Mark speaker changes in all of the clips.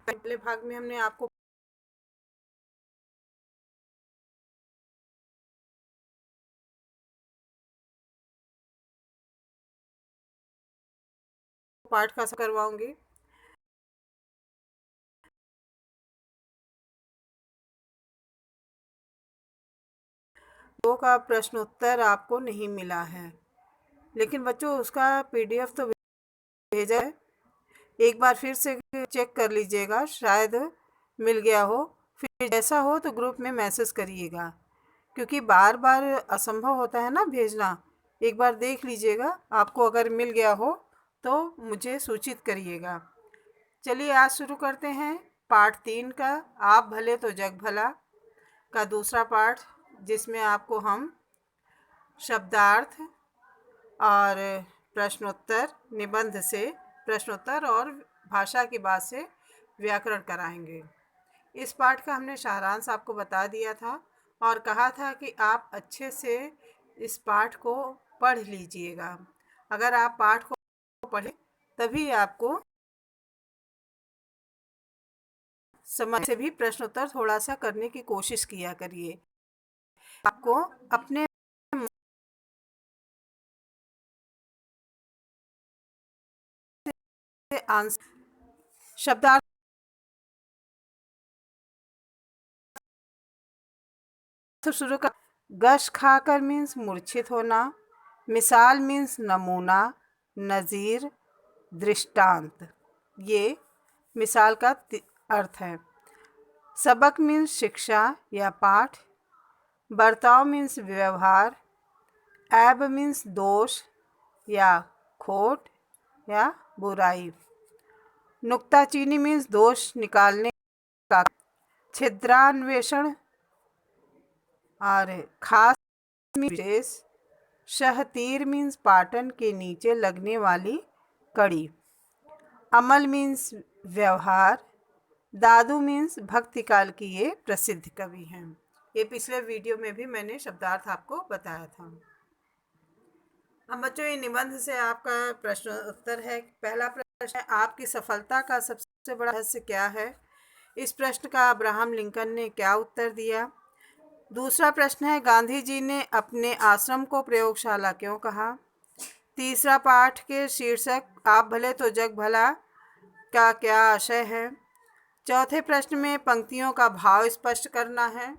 Speaker 1: पहले भाग में हमने आपको पाठ का करवाऊंगी। दो का प्रश्न उत्तर आपको नहीं मिला है, लेकिन बच्चों उसका पीडीएफ तो भेजा है। एक बार फिर से चेक कर लीजिएगा, शायद मिल गया हो। फिर जैसा हो तो ग्रुप में मैसेज करिएगा, क्योंकि बार बार असंभव होता है ना भेजना। एक बार देख लीजिएगा, आपको अगर मिल गया हो तो मुझे सूचित करिएगा। चलिए आज शुरू करते हैं पाठ 3 का, आप भले तो जग भला का दूसरा पाठ, जिसमें आपको हम शब्दार्थ और प्रश्नोत्तर, निबंध से प्रश्नोत्तर और भाषा की बात से व्याकरण कराएंगे। इस पाठ का हमने सारांश आपको बता दिया था और कहा था कि आप अच्छे से इस पाठ को पढ़ लीजिएगा। अगर आप पाठ को पढ़ें तभी आपको समझ से भी प्रश्नोत्तर थोड़ा सा करने की कोशिश किया करिए। आपको अपने आंसर शब्दार्थ शुरू कर। गश खाकर मीन्स मूर्छित होना, मिसाल मीन्स नमूना, नज़ीर, दृष्टांत, ये मिसाल का अर्थ है। सबक मीन्स शिक्षा या पाठ, बर्ताव मीन्स व्यवहार, ऐब मीन्स दोष या खोट या बुराई, नुक्ताचीनी मीन्स दोष निकालने का, छिद्रान्वेषण और खास विशेष, शहतीर मीन्स पाटन के नीचे लगने वाली कड़ी, अमल मीन्स व्यवहार, दादू मीन्स भक्ति काल की ये प्रसिद्ध कवि हैं। ये पिछले वीडियो में भी मैंने शब्दार्थ आपको बताया था। अब बच्चों ये निबंध से आपका प्रश्न उत्तर है। पहला प्रश्न है, आपकी सफलता का सबसे बड़ा रहस्य क्या है? इस प्रश्न का अब्राहम लिंकन ने क्या उत्तर दिया? दूसरा प्रश्न है, गांधी जी ने अपने आश्रम को प्रयोगशाला क्यों कहा? तीसरा पाठ के शीर्षक आप भले तो जग भला का क्या आशय है? चौथे प्रश्न में पंक्तियों का भाव स्पष्ट करना है।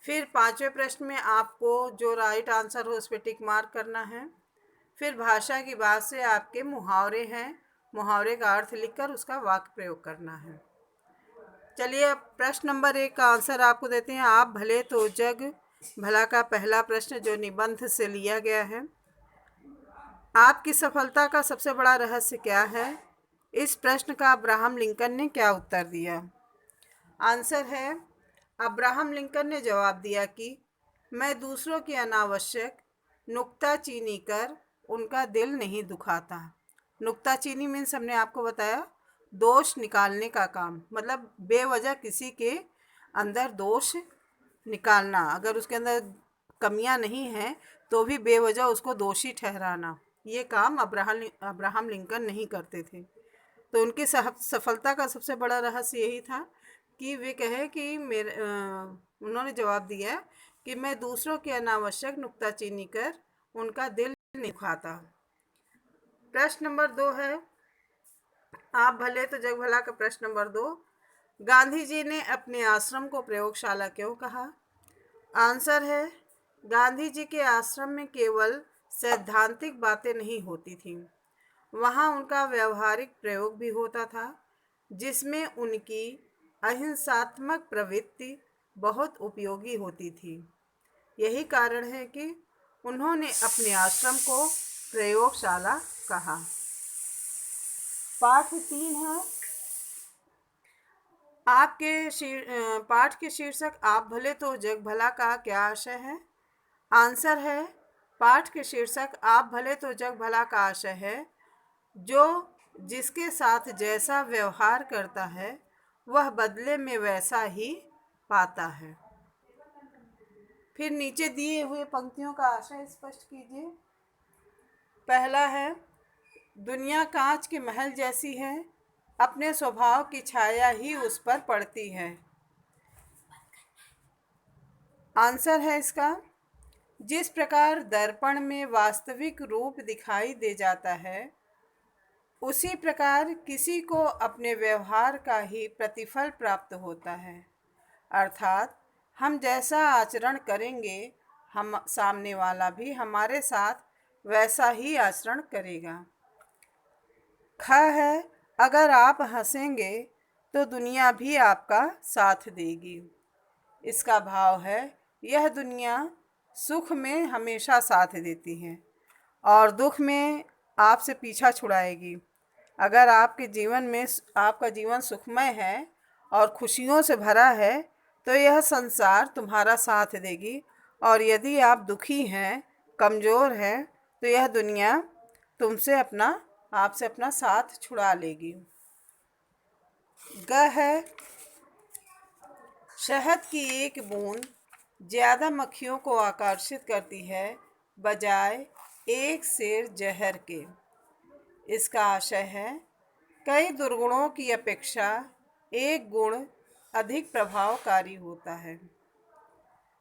Speaker 1: फिर पांचवें प्रश्न में आपको जो राइट आंसर हो उस पर टिक मार्क करना है। फिर भाषा की बात से आपके मुहावरे हैं, मुहावरे का अर्थ लिखकर उसका वाक्य प्रयोग करना है। चलिए अब प्रश्न नंबर 1 का आंसर आपको देते हैं। आप भले तो जग भला का पहला प्रश्न जो निबंध से लिया गया है। आपकी सफलता का सबसे बड़ा रहस्य क्या है? इस प्रश्न का अब्राहम लिंकन ने क्या उत्तर दिया? आंसर है, अब्राहम लिंकन ने जवाब दिया कि मैं दूसरों की अनावश्यक नुक्ताचीनी कर उनका दिल नहीं दुखाता। नुक्ताचीनी मीन्स हमने आपको बताया दोष निकालने का काम, मतलब बेवजह किसी के अंदर दोष निकालना, अगर उसके अंदर कमियां नहीं हैं तो भी बेवजह उसको दोषी ठहराना, ये काम अब्राहम लिंकन नहीं करते थे। तो उनकी सफलता का सबसे बड़ा रहस्य यही था कि वे कहे कि उन्होंने जवाब दिया कि मैं दूसरों की अनावश्यक नुक्ताचीनी कर उनका दिल नहीं दुखाता। प्रश्न नंबर 2 है, आप भले तो जग भला का प्रश्न नंबर 2, गांधी जी ने अपने आश्रम को प्रयोगशाला क्यों कहा? आंसर है, गांधी जी के आश्रम में केवल सैद्धांतिक बातें नहीं होती थीं, वहाँ उनका व्यवहारिक प्रयोग भी होता था, जिसमें उनकी अहिंसात्मक प्रवृत्ति बहुत उपयोगी होती थी। यही कारण है कि उन्होंने अपने आश्रम को प्रयोगशाला कहा। पाठ 3 है, पाठ के शीर्षक आप भले तो जग भला का क्या आशय है? आंसर है, पाठ के शीर्षक आप भले तो जग भला का आशय है जो जिसके साथ जैसा व्यवहार करता है वह बदले में वैसा ही पाता है। फिर नीचे दिए हुए पंक्तियों का आशय स्पष्ट कीजिए। पहला है, दुनिया कांच के महल जैसी है, अपने स्वभाव की छाया ही उस पर पड़ती है। आंसर है इसका, जिस प्रकार दर्पण में वास्तविक रूप दिखाई दे जाता है, उसी प्रकार किसी को अपने व्यवहार का ही प्रतिफल प्राप्त होता है। अर्थात हम जैसा आचरण करेंगे, हम सामने वाला भी हमारे साथ वैसा ही आचरण करेगा। ख है, अगर आप हंसेंगे तो दुनिया भी आपका साथ देगी। इसका भाव है, यह दुनिया सुख में हमेशा साथ देती है और दुख में आपसे पीछा छुड़ाएगी। अगर आपके जीवन में आपका जीवन सुखमय है और खुशियों से भरा है तो यह संसार तुम्हारा साथ देगी, और यदि आप दुखी हैं, कमज़ोर हैं, तो यह दुनिया आपसे अपना साथ छुड़ा लेगी। ग है, शहद की एक बूंद ज़्यादा मक्खियों को आकर्षित करती है बजाय एक सेर जहर के। इसका आशय है, कई दुर्गुणों की अपेक्षा एक गुण अधिक प्रभावकारी होता है।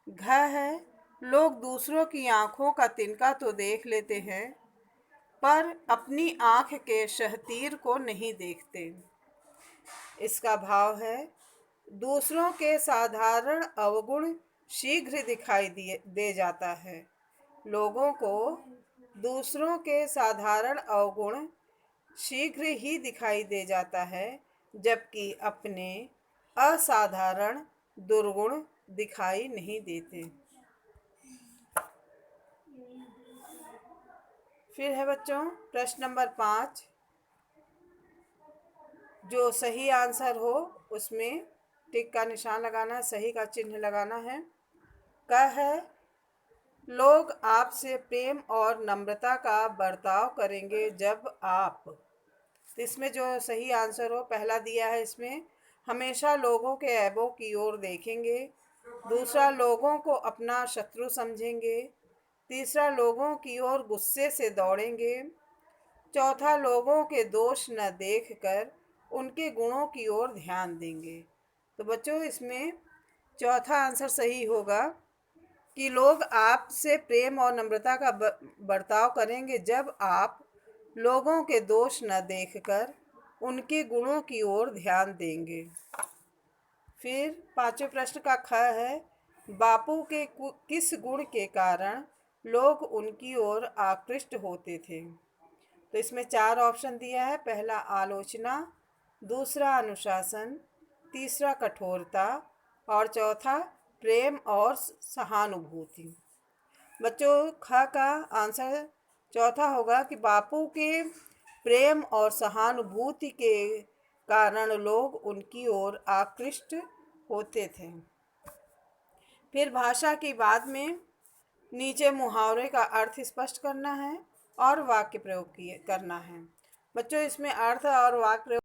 Speaker 1: घ है, लोग दूसरों की आंखों का तिनका तो देख लेते हैं, पर अपनी आंख के शहतीर को नहीं देखते। इसका भाव है, दूसरों के साधारण अवगुण शीघ्र दिखाई दे जाता है। लोगों को दूसरों के साधारण अवगुण शीघ्र ही दिखाई दे जाता है, जबकि अपने असाधारण दुर्गुण दिखाई नहीं देते। फिर है बच्चों प्रश्न नंबर 5। जो सही आंसर हो उसमें टिक का निशान लगाना, सही का चिन्ह लगाना है। क है, लोग आपसे प्रेम और नम्रता का बर्ताव करेंगे जब आप। इसमें जो सही आंसर हो पहला दिया है, इसमें हमेशा लोगों के ऐबों की ओर देखेंगे। दूसरा, लोगों को अपना शत्रु समझेंगे। तीसरा, लोगों की ओर गुस्से से दौड़ेंगे। चौथा, लोगों के दोष न देखकर उनके गुणों की ओर ध्यान देंगे। तो बच्चों इसमें चौथा आंसर सही होगा कि लोग आपसे प्रेम और नम्रता का बर्ताव करेंगे जब आप लोगों के दोष न देखकर उनके गुणों की ओर ध्यान देंगे। फिर पांचवें प्रश्न का ख है, बापू के किस गुण के कारण लोग उनकी ओर आकृष्ट होते थे। तो इसमें 4 ऑप्शन दिया है। पहला आलोचना, दूसरा अनुशासन, तीसरा कठोरता और चौथा प्रेम और सहानुभूति। बच्चों ख का आंसर चौथा होगा कि बापू के प्रेम और सहानुभूति के कारण लोग उनकी ओर आकृष्ट होते थे। फिर भाषा की बात में नीचे मुहावरे का अर्थ स्पष्ट करना है और वाक्य प्रयोग करना है। बच्चों इसमें अर्थ और वाक्य प्रयोग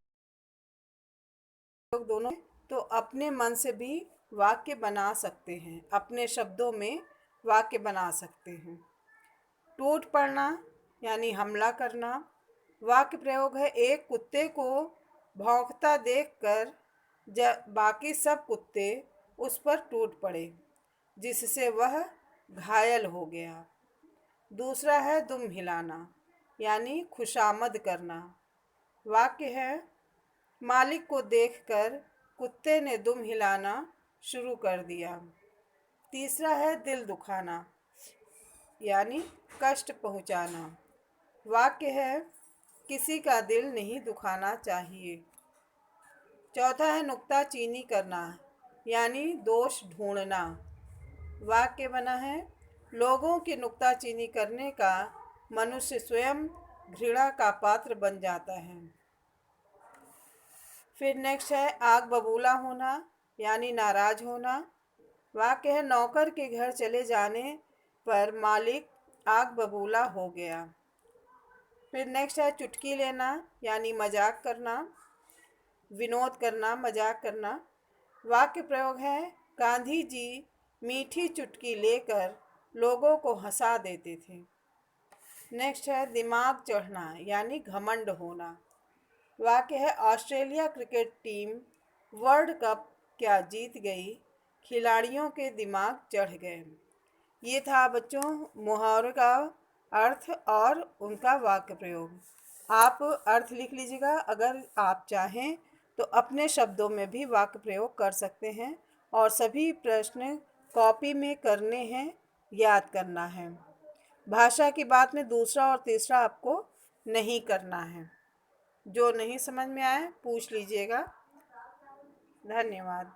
Speaker 1: दोनों, तो अपने मन से भी वाक्य बना सकते हैं, अपने शब्दों में वाक्य बना सकते हैं। टूट पड़ना यानी हमला करना। वाक्य प्रयोग है, एक कुत्ते को भौंकता देखकर बाकी सब कुत्ते उस पर टूट पड़े, जिससे वह घायल हो गया। दूसरा है दुम हिलाना यानी खुशामद करना। वाक्य है, मालिक को देखकर कुत्ते ने दुम हिलाना शुरू कर दिया। तीसरा है दिल दुखाना यानी कष्ट पहुंचाना। वाक्य है, किसी का दिल नहीं दुखाना चाहिए। चौथा है नुक्ताचीनी करना यानी दोष ढूंढना। वाक्य बना है, लोगों की नुक्ताचीनी करने का मनुष्य स्वयं घृणा का पात्र बन जाता है। फिर नेक्स्ट है आग बबूला होना यानी नाराज होना। वाक्य है, नौकर के घर चले जाने पर मालिक आग बबूला हो गया। फिर नेक्स्ट है चुटकी लेना यानी मजाक करना, विनोद करना, मजाक करना। वाक्य प्रयोग है, गांधी जी मीठी चुटकी लेकर लोगों को हंसा देते थे। नेक्स्ट है दिमाग चढ़ना यानी घमंड होना। वाक्य है, Australia cricket team world cup क्या जीत गई, खिलाड़ियों के दिमाग चढ़ गए। ये था बच्चों मुहावरे का अर्थ और उनका वाक्य प्रयोग। आप अर्थ लिख लीजिएगा। अगर आप चाहें तो अपने शब्दों में भी वाक्य प्रयोग कर सकते हैं और सभी प्रश्न कॉपी में करने हैं, याद करना है। भाषा की बात में दूसरा और तीसरा आपको नहीं करना है। जो नहीं समझ में आए पूछ लीजिएगा। धन्यवाद।